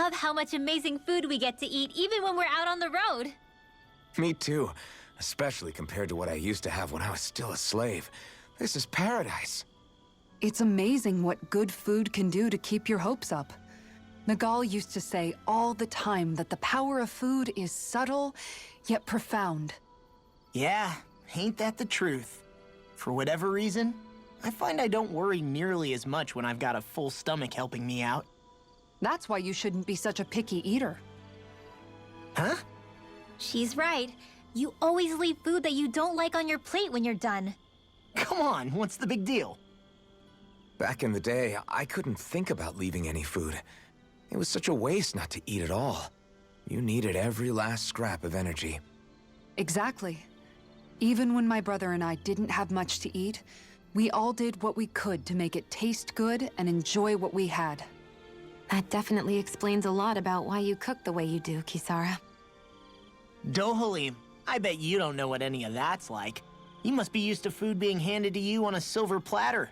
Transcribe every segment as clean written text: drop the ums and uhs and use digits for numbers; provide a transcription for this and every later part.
love how much amazing food we get to eat even when we're out on the road. Me too, especially compared to what I used to have when I was still a slave. This is paradise. It's amazing what good food can do to keep your hopes up. Nagal used to say all the time that the power of food is subtle, yet profound. Yeah, ain't that the truth? For whatever reason, I find I don't worry nearly as much when I've got a full stomach helping me out. That's why you shouldn't be such a picky eater. Huh? She's right. You always leave food that you don't like on your plate when you're done. Come on, what's the big deal? Back in the day, I couldn't think about leaving any food. It was such a waste not to eat at all. You needed every last scrap of energy. Exactly. Even when my brother and I didn't have much to eat, we all did what we could to make it taste good and enjoy what we had. That definitely explains a lot about why you cook the way you do, Kisara. Dohalim, I bet you don't know what any of that's like. You must be used to food being handed to you on a silver platter.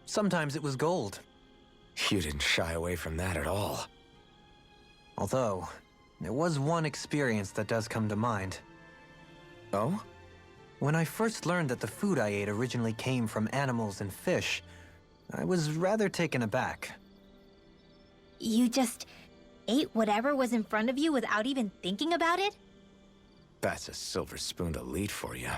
Sometimes it was gold. You didn't shy away from that at all. Although, there was one experience that does come to mind. Oh? When I first learned that the food I ate originally came from animals and fish, I was rather taken aback. You just ate whatever was in front of you without even thinking about it? That's a silver-spooned elite for you.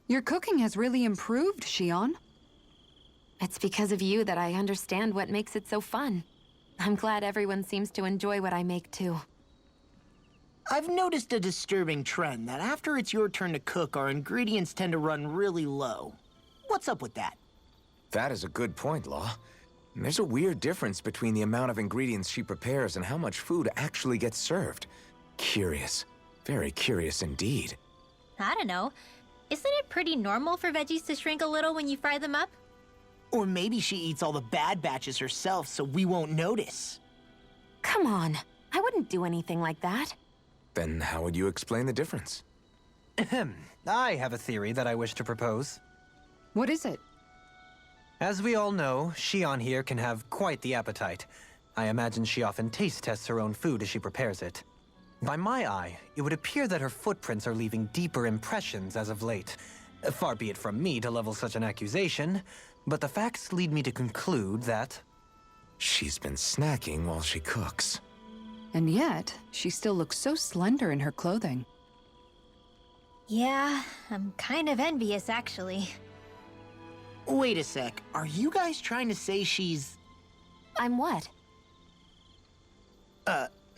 Your cooking has really improved, Xion. It's because of you that I understand what makes it so fun. I'm glad everyone seems to enjoy what I make too. I've noticed a disturbing trend that after it's your turn to cook, our ingredients tend to run really low. What's up with that? That is a good point, Law. There's a weird difference between the amount of ingredients she prepares and how much food actually gets served. Curious. Very curious indeed. I don't know. Isn't it pretty normal for veggies to shrink a little when you fry them up? Or maybe she eats all the bad batches herself so we won't notice. Come on, I wouldn't do anything like that. Then how would you explain the difference? Ahem. I have a theory that I wish to propose. What is it? As we all know, Xion here can have quite the appetite. I imagine she often taste tests her own food as she prepares it. By my eye, it would appear that her footprints are leaving deeper impressions as of late. Far be it from me to level such an accusation, but the facts lead me to conclude that... She's been snacking while she cooks. And yet, she still looks so slender in her clothing. Yeah, I'm kind of envious, actually. Wait a sec, are you guys trying to say she's... I'm what?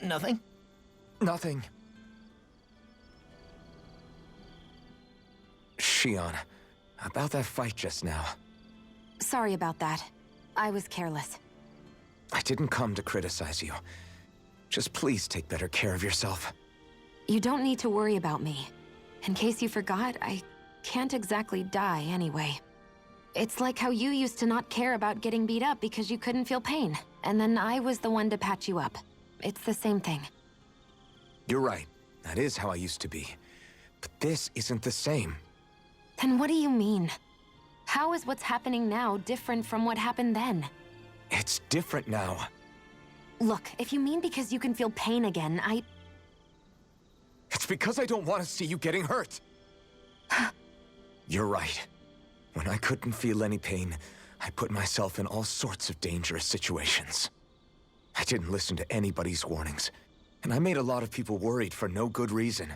Nothing? Nothing. Xion, about that fight just now. Sorry about that. I was careless. I didn't come to criticize you. Just please take better care of yourself. You don't need to worry about me. In case you forgot, I can't exactly die anyway. It's like how you used to not care about getting beat up because you couldn't feel pain, and then I was the one to patch you up. It's the same thing. You're right. That is how I used to be. But this isn't the same. Then what do you mean? How is what's happening now different from what happened then? It's different now. Look, if you mean because you can feel pain again, It's because I don't want to see you getting hurt. You're right. When I couldn't feel any pain, I put myself in all sorts of dangerous situations. I didn't listen to anybody's warnings, and I made a lot of people worried for no good reason.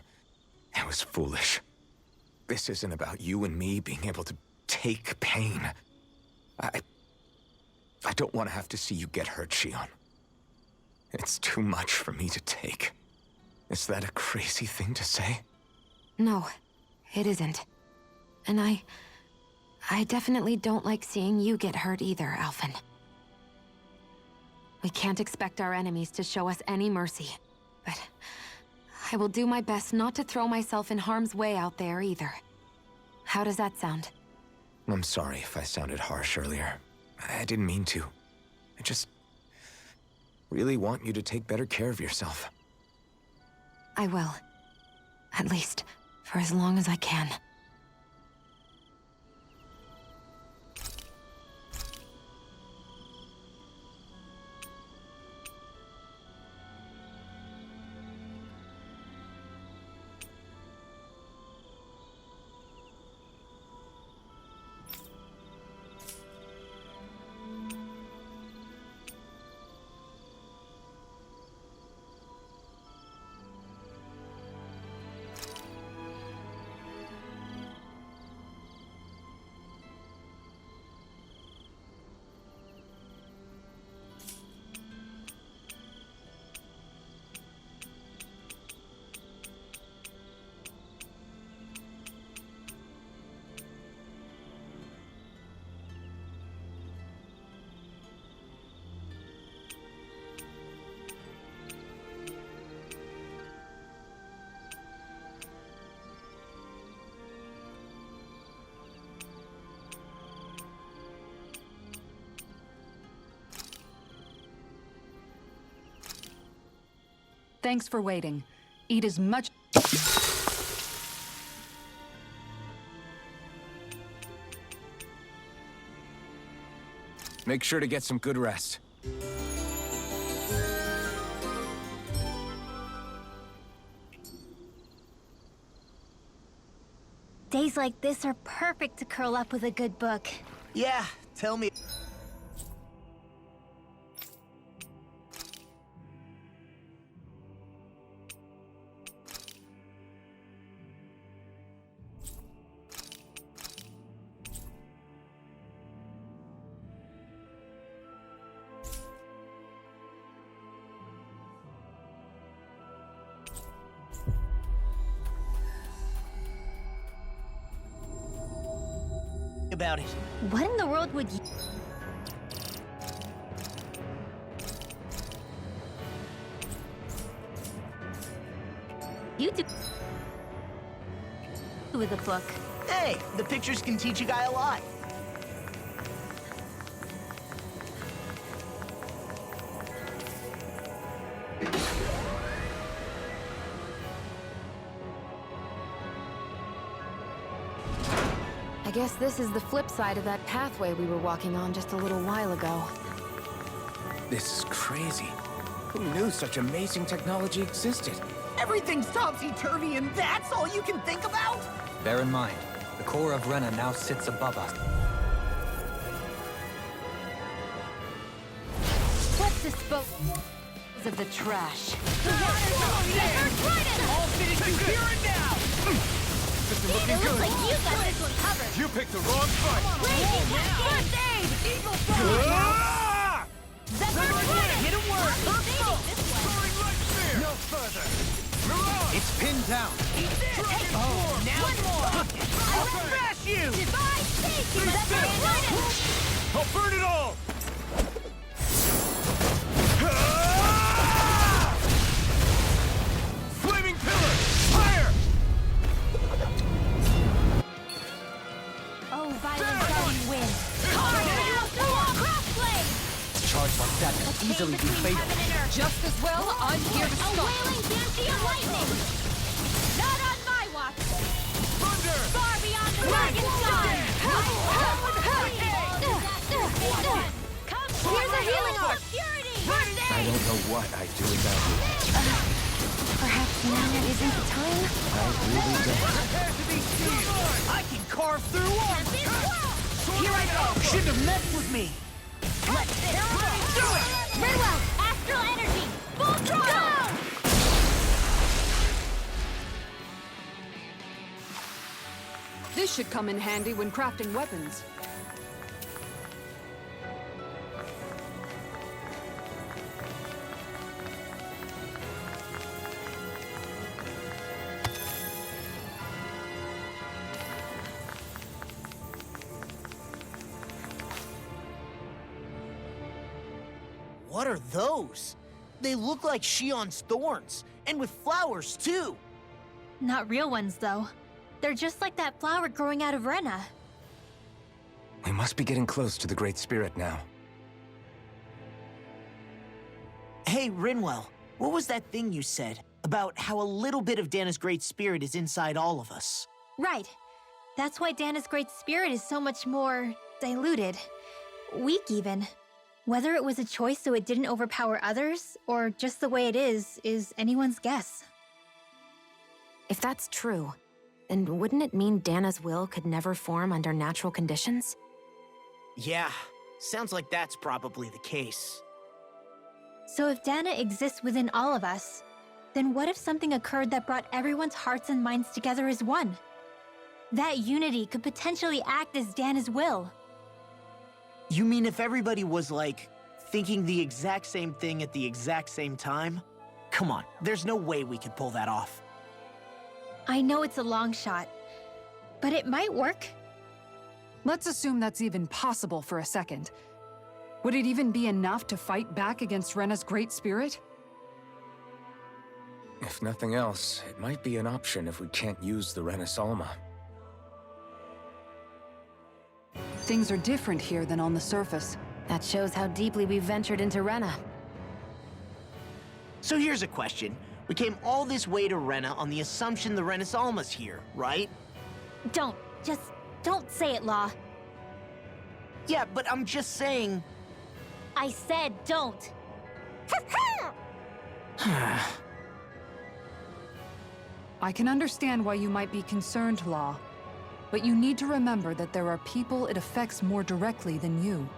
It was foolish. This isn't about you and me being able to take pain. I don't want to have to see you get hurt, Xion. It's too much for me to take. Is that a crazy thing to say? No, it isn't. And I definitely don't like seeing you get hurt either, Alphen. We can't expect our enemies to show us any mercy, but I will do my best not to throw myself in harm's way out there either. How does that sound? I'm sorry if I sounded harsh earlier. I didn't mean to. I just really want you to take better care of yourself. I will. At least, for as long as I can. Thanks for waiting. Eat as much... Make sure to get some good rest. Days like this are perfect to curl up with a good book. Yeah, tell me. About it. What in the world would you... You do... with a book? Hey, the pictures can teach a guy a lot. I guess this is the flip side of that pathway we were walking on just a little while ago. This is crazy. Who knew such amazing technology existed? Everything's topsy-turvy and that's all you can think about? Bear in mind, the core of Rena now sits above us. Let's dispose of the trash. All fitting you here and now! It looks like you got this one covered. You picked the wrong fight! First aid! Evil Ah! Hit him work! Throwing light spear! No further! Mirage! It's pinned down. Now one more! I will smash you! Divine safety! I'll burn it all! Flaming pillar! Fire! Oh, violent guardian wind. Carve out the crossblade! Charge like that could easily be fatal. Just as well, I'm here to A stop. wailing banshee of lightning! Not on my watch! Thunder! Far beyond the dragon's sky! Here's a healing art! I don't know what I'd do without you. Perhaps now isn't the time? I really don't. Prepare to be seized! I can carve through armor! Here I go! Shouldn't have messed with me! Let's do it! Ridwell, astral energy! Full throttle! This should come in handy when crafting weapons. What are those? They look like Shion's thorns, and with flowers too. Not real ones, though. They're just like that flower growing out of Rena. We must be getting close to the Great Spirit now. Hey, Rinwell, what was that thing you said about how a little bit of Dana's Great Spirit is inside all of us? Right. That's why Dana's Great Spirit is so much more... diluted. Weak, even. Whether it was a choice so it didn't overpower others, or just the way it is anyone's guess. If that's true, then wouldn't it mean Dana's will could never form under natural conditions? Yeah, sounds like that's probably the case. So if Dana exists within all of us, then what if something occurred that brought everyone's hearts and minds together as one? That unity could potentially act as Dana's will. You mean if everybody was, like, thinking the exact same thing at the exact same time? Come on, there's no way we could pull that off. I know it's a long shot, but it might work. Let's assume that's even possible for a second. Would it even be enough to fight back against Rena's Great Spirit? If nothing else, it might be an option if we can't use the Renasalma. Things are different here than on the surface. That shows how deeply we've ventured into Rena. So here's a question. We came all this way to Rena on the assumption the Renis Alma's here, right? Just don't say it, Law. Yeah, but I'm just saying... I said don't. I can understand why you might be concerned, Law. But you need to remember that there are people it affects more directly than you.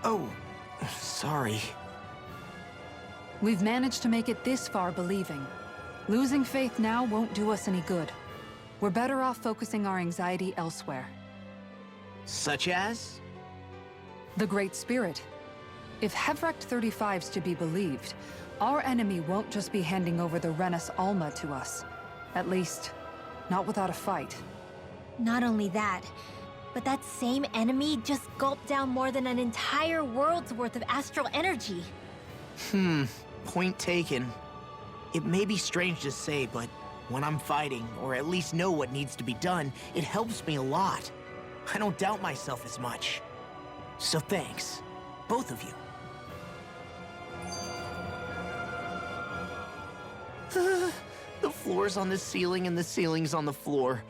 Oh, sorry. We've managed to make it this far believing. Losing faith now won't do us any good. We're better off focusing our anxiety elsewhere. Such as? The Great Spirit. If Hevrecht 35's to be believed, our enemy won't just be handing over the Renis Alma to us. At least, not without a fight. Not only that, but that same enemy just gulped down more than an entire world's worth of astral energy. Point taken. It may be strange to say, but when I'm fighting, or at least know what needs to be done, it helps me a lot. I don't doubt myself as much. So thanks, both of you. The floor's on the ceiling and the ceiling's on the floor.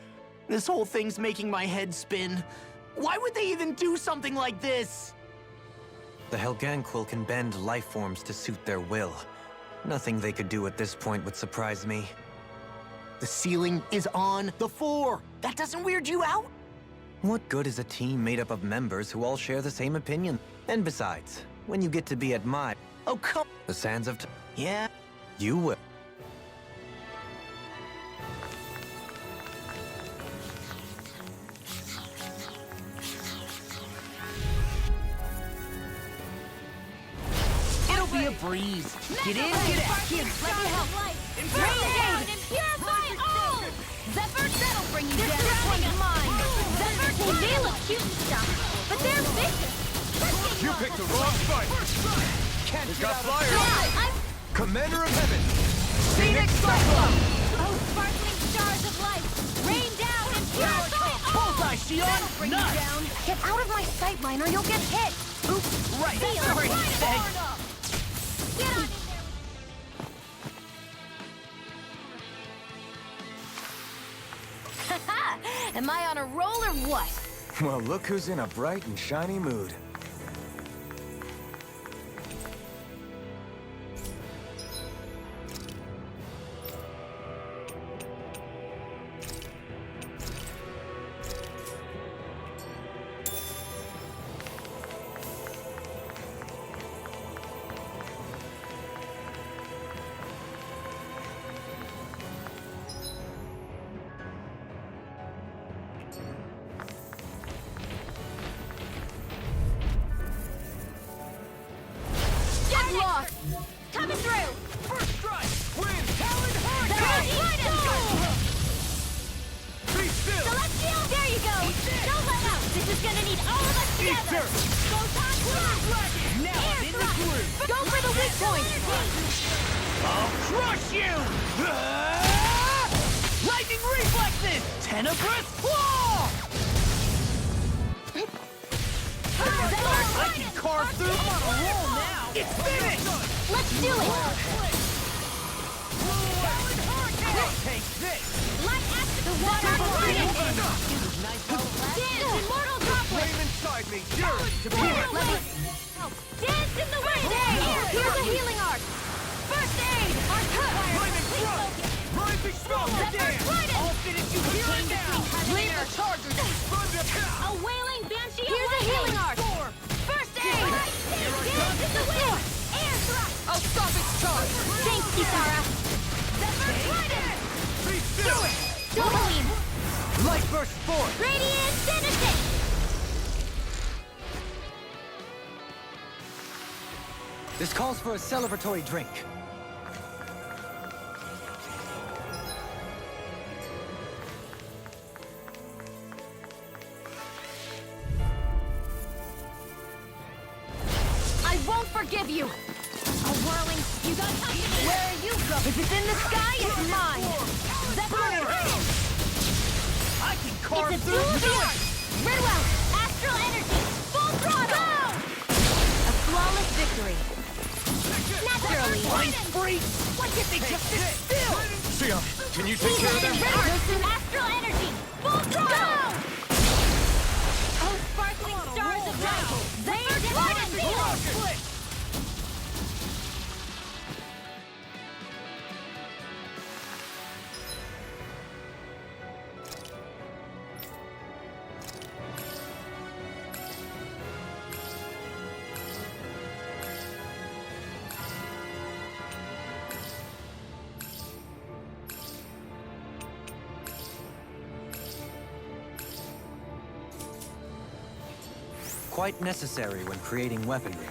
This whole thing's making my head spin. Why would they even do something like this? The Helganquil can bend life forms to suit their will. Nothing they could do at this point would surprise me. The ceiling is on the floor. That doesn't weird you out? What good is a team made up of members who all share the same opinion? And besides, when you get to be at my... Oh, come... the sands of... Yeah? you will. It'll be a breeze. Get in, get out. Kids, let me help. Rain down and purify all! Zephyr, that'll bring you down. This one's mine. Zephyr, they look cute and stuff, but they're vicious. You picked the wrong fight! We got flyers! I'm Commander of Heaven! Phoenix Cyclone! Oh, sparkling stars of light, rain down and purify all! Bullseye, Shion! That'll bring you down. Get out of my sight line or you'll get hit. Oops, right. Feel Sorry. right Thanks. Get on in there. Am I on a roll or what? Well, look who's in a bright and shiny mood. Get lost! Coming through! First strike! Win! Talon Be still! Celestial, there you go! Don't let up! This is gonna need all of us Eat together! dirt! Photon blast! Now I'm in the groove. Go for the weak point! I'll crush you! Lightning reflexes! Tenebrous claw! I can carve through. I'm on a roll now. It's finished! Let's do it! Take this! Light action! The water Dance, immortal droplet! Flame inside me! Yearn to be it! Dance in the wind! Here's a healing art! First aid! Our cut! Flaming thrust! Rising smoke again! I'll finish you here and now! Leave the charger! Thunder cow! A wailing banshee! Here's a healing art! First aid! Dance in the wind! Air thrust! I'll stop its charge! Thanks, Kisara! Zephyr Trident! Be still! Double beam! Light burst forth! Radiant Denison! This calls for a celebratory drink. I won't forgive you! A whirling... You got company! Where are you going? If it's in the sky, it's mine! Zephyr I can carve It's a through. duel of the arts! Ridwell, astral energy! freak! Why can't they just sit still? Sion, can you take care of them? Astral energy! Full throttle! Oh, sparkling stars of light! Rain blood and steel! Quite necessary when creating weaponry.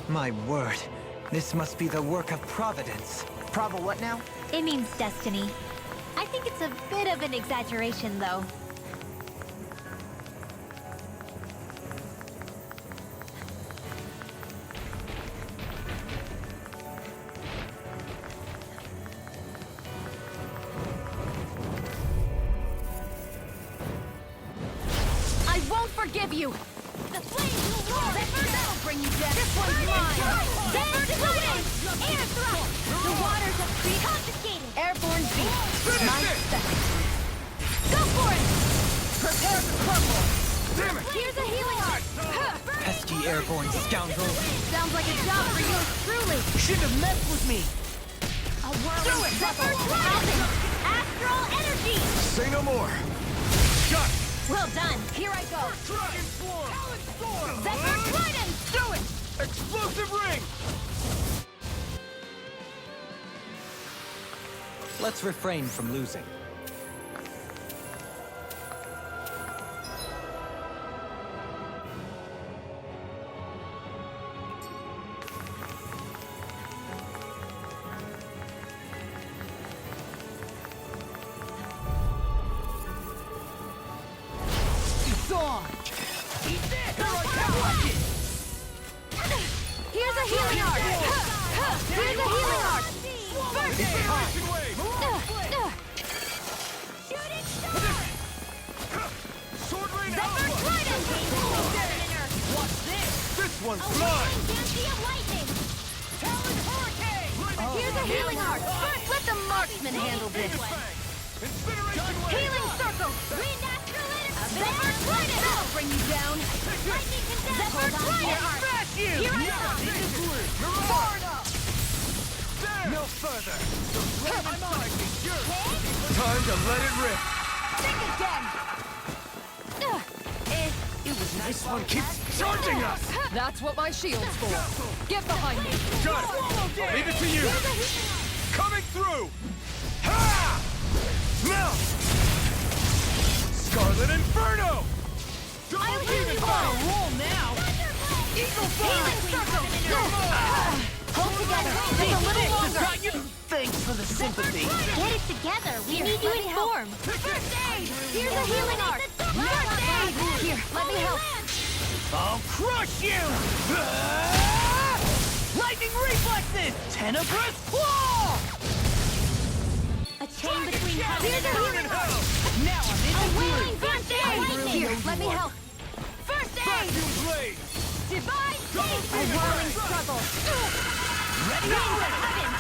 My word, this must be the work of Providence. Pravo what now? It means destiny. I think it's a bit of an exaggeration, though. I won't forgive you! The flames will roar! That'll bring you down! This one's mine! Zephyr Titan! Air thrust! The waters of Crete confiscated! Airborne beast! My special! Go for it! Prepare to crumble! Damn it! Here's a healing art! Pesky airborne scoundrel. Sounds like a job for yours truly! Shouldn't have messed with me! A whirling Zephyr Titan! Astral energy! Say no more. Shot! Well done. Here I go! Dragon Swarm! Talon Storm! Zephyr Titan! Do it! Explosive ring! Let's refrain from losing. It's on! Eat this! Here's a healing art! Here's a healing art! First Incineration Wave! Shooting star! Sword Rain Zephyr Alpha! Titan! Watch this! This one's A mine! whirling Dancy of lightning! Talon Hurricane! Here's a healing art! First, let the marksman handle this! Incineration Wave! Healing circle! Wind astral energy! Zephyr Titan! That'll bring you down! Lightning condensed! Zephyr Titan! Smash you! Here I come! Far enough! No further! The flaming side is yours! Time to let it rip! Think again! It was nice. This one keeps charging us! That's what my shield's for. Get behind me. Got it! Leave it to you! Coming through! Ha! Now! Scarlet Inferno! I'll Double heal demon you fire! all! Roll now! Eagle Healing circle! Hold together! Just a little longer! Thanks for the sympathy. Get it together. We need you in form. First aid! Here's a healing art! First aid! Here, let me help! I'll crush you! Lightning reflexes! Tenebrous claw! A chain between heaven Here's and a earth. healing art! Now I'm in A the whirling groove! first aid! Here, let me help! First aid! Vacuum Blade! Divine Double safety! A demon whirling fire! struggle! Ready Rains up! of heaven!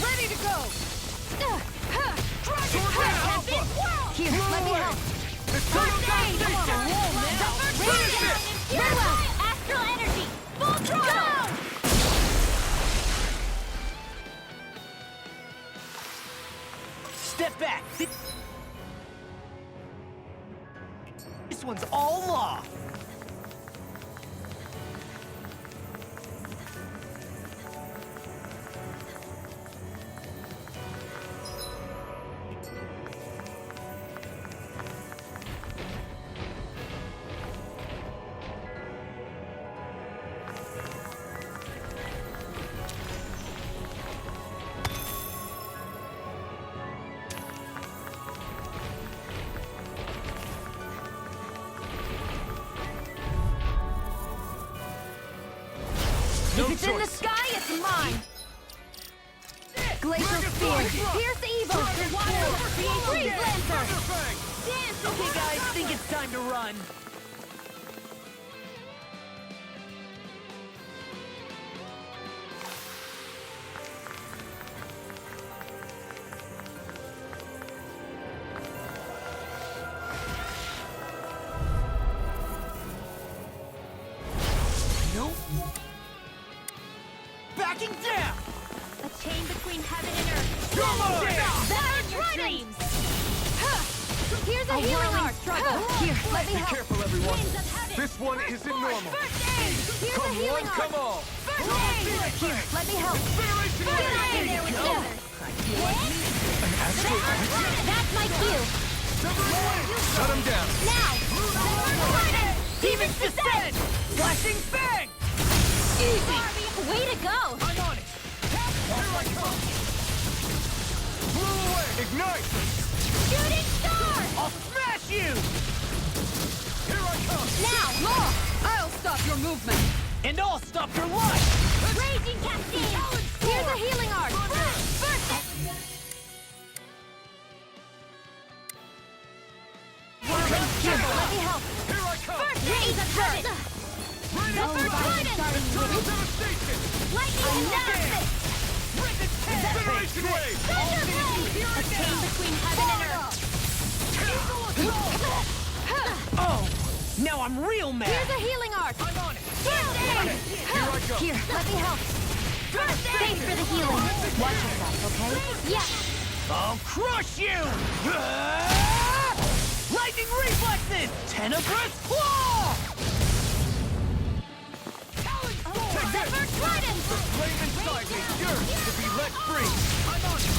Ready to go! Dragon Curse has been whirled! Here, let me help! It's First time aid! to I'm on a roll now! Rain down! Very well! Astral energy! Full throttle! Step back! This one's all law! sky is mine! Glacial Spear! Pierce evil! The water freeze Lancer! Dance! Okay, guys, think it's time to run. Nope. Backing down! A chain between heaven and earth! Come on! That in your dreams! Here's a healing arc! Here, Let me Be help! careful, everyone. Winds of heaven! This one isn't normal. First aid! Here's a Come healing one, arc! come all. First aid! Here, let me help! Incineration Get wave! in there with the others! That's my cue! Shut him down. Now! Demons descend! Flashing fang! Easy! Way to go! I'm on it. Here I come. Blow away. Ignite. Shooting star! I'll smash you! Here I come. Now! More! I'll stop your movement. And I'll stop your life! Raging Cascade! Here's a healing arc! First Here, let me help! Here I come. First rays of heaven! The first trident! Total devastation. Lightning and never Incineration wave. Thunder blade! A chain between heaven and earth! Oh! Now I'm real mad! Here's a healing arc! I'm on it. First aid! Here I go. Here, let me help! First aid! Thanks for the healing! Watch yourself, okay? Yeah! I'll crush you! Lightning reflexes! Tenebrous claw! The first trident! Flame inside me. Yours to be let free. I'm on it.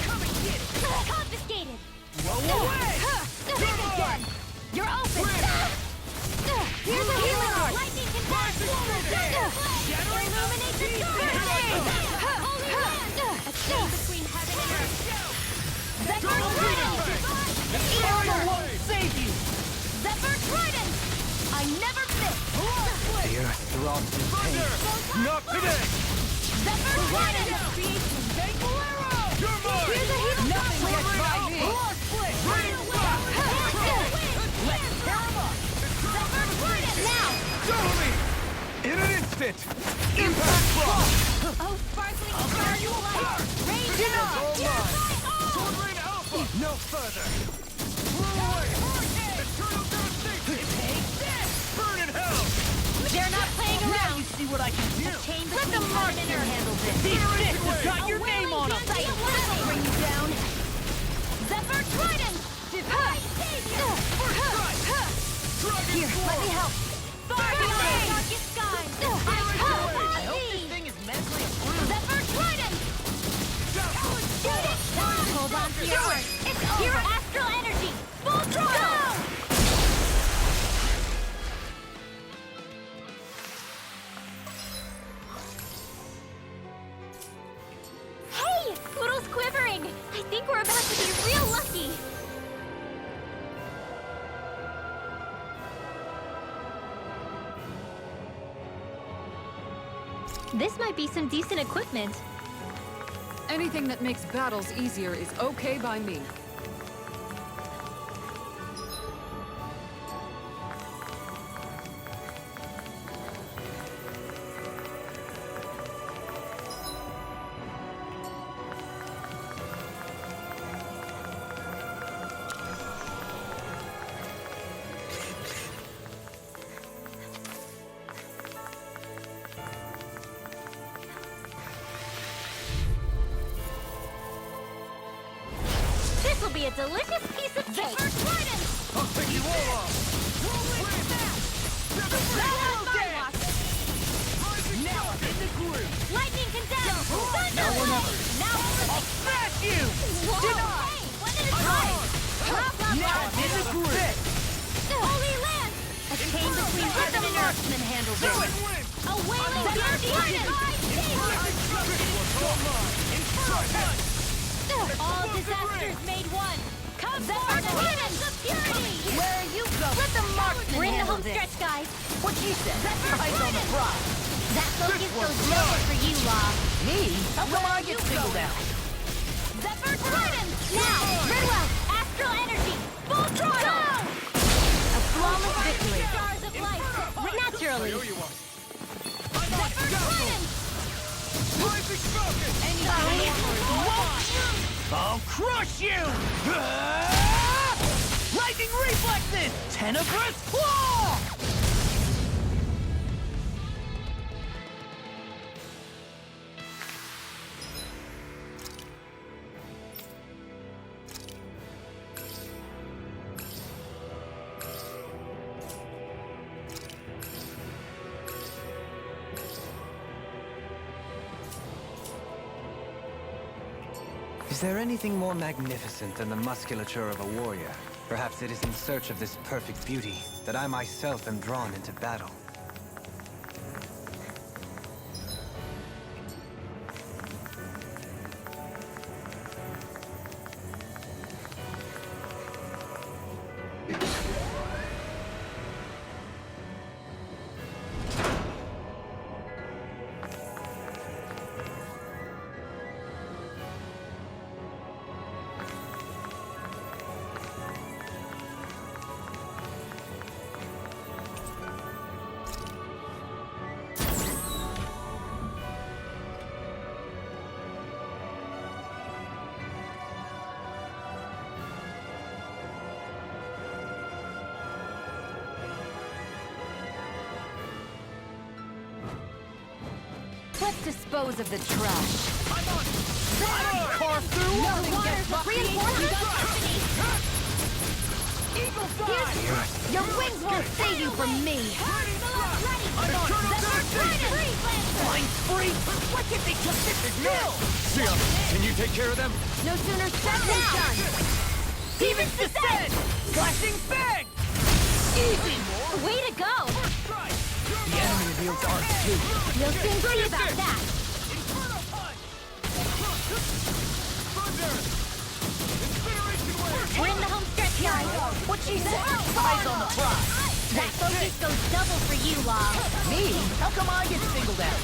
Come and get it! Confiscated! Blow away! This is done! You're open! Here's a healing arc! Lightning can dash! Illuminate the dark! Holy land! A chain between heaven and earth! Zephyr Trident! Armor won't save you! Zephyr Trident! I never miss! The earth throbs in pain. Not today. Zephyr Trident! You're mine. Here's a healing arc! Nothing gets by me. Zephyr Trident! Now! Totally. In an instant. Impact block. Oh, sparkling star you light! Rage on! Sword Rain Alpha. No further. Blow away. Eternal devastation. Take this. Burn in hell. They're not playing Now around! you see what I can do! Chain between heaven and earth! Handle this! These fists have got your name on them! This'll bring you down! Zephyr Trident! Divine Savior! Here, let me help! Far beyond darkest skies! I hope this thing is mentally approved! Zephyr Trident! Shooting star! Hold on to your work! It's pure astral energy! Full throttle! Hey! Poodle's quivering! I think we're about to be real lucky! This might be some decent equipment. Anything that makes battles easier is okay by me. This'll be a delicious piece of cake! Zephyr Trident! I'll take you all off. Now I'm in the groove! Lightning condemned! Thunder blade! Now I'll smash you! Whoa! Hey, one at a time! Now I'm in the groove! Holy land! A chain between heaven and earth can handle this. A wailing Trident! All disasters made one! Come Zephyr Trident of purity! Where are you going? Let the marksman We're in the home stretch, guys! What she said! Zephyr Eyes on the Trident! prize! That focus goes nowhere for you, Law. Me? How come I get singled out? Zephyr Trident! Now, Ridwell, Astral Energy, full throttle! A flawless victory. Stars of light. Naturally. Zephyr Trident! Rising Falcon! I'll crush you! Lightning reflexes! Tenebrous claw! Is there anything more magnificent than the musculature of a warrior? Perhaps it is in search of this perfect beauty that I myself am drawn into battle. Let's dispose of the trash. I'm on it! Carve through! No waters of reinforcements! Eagle fly! Your wings won't save you from me! I'm on Flying spree! What if they just sit still? Sion, can you take care of them? No sooner said than done! Demons descend! Flashing fang! Easy! Way to go! The enemy reveals ours too. You'll soon see about that! Inferno punch! Thunder! Incineration wave! We're in the home stretch, guys! What she said? Eyes on the prize! That focus goes double for you, Law! Me? How come I get singled out?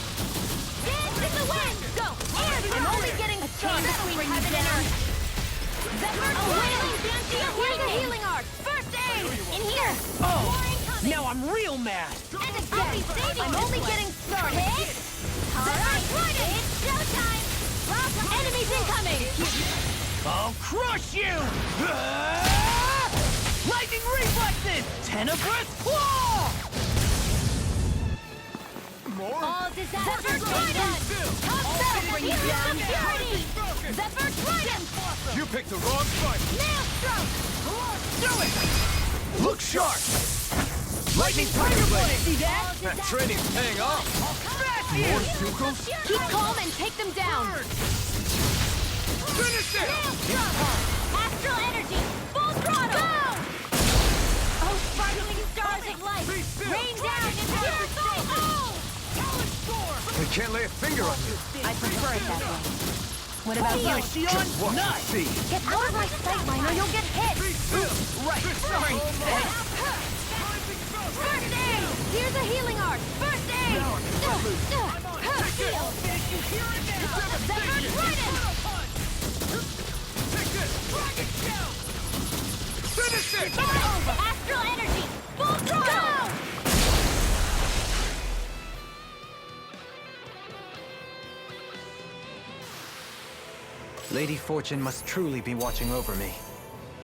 Dance in the wind! Go! I'm only getting started between heaven and earth! Zephyr wailing dancing! Here's a healing art! First aid! In here! Oh! More incoming! Now I'm real mad! And again! I'm only getting started! Alright! It's showtime! Enemies incoming! I'll crush you! Lightning reflexes! Tenebrous claw! More? All disaster Trident! Top cell bring you down! Security! Zephyr Trident! You picked the wrong fight! Nail stroke! Do it! Look sharp! Lightning Tiger Blade! See that? That training's paying off! Smash More you! Stukos? Keep calm and take them down! Finish it! Nail stroke! Astral energy! Full throttle! Go! Oh, sparkling stars of light! Rain down in pure gold! We can't lay a finger on you. I prefer it that way. What about you? Sion, What? nuts! See. Get out of my sight line or you'll get hit! Right, sorry! First aid! Here's a healing art! First aid! Zephyr Trident! Finish it! Astral energy! Full throttle! Lady Fortune must truly be watching over me.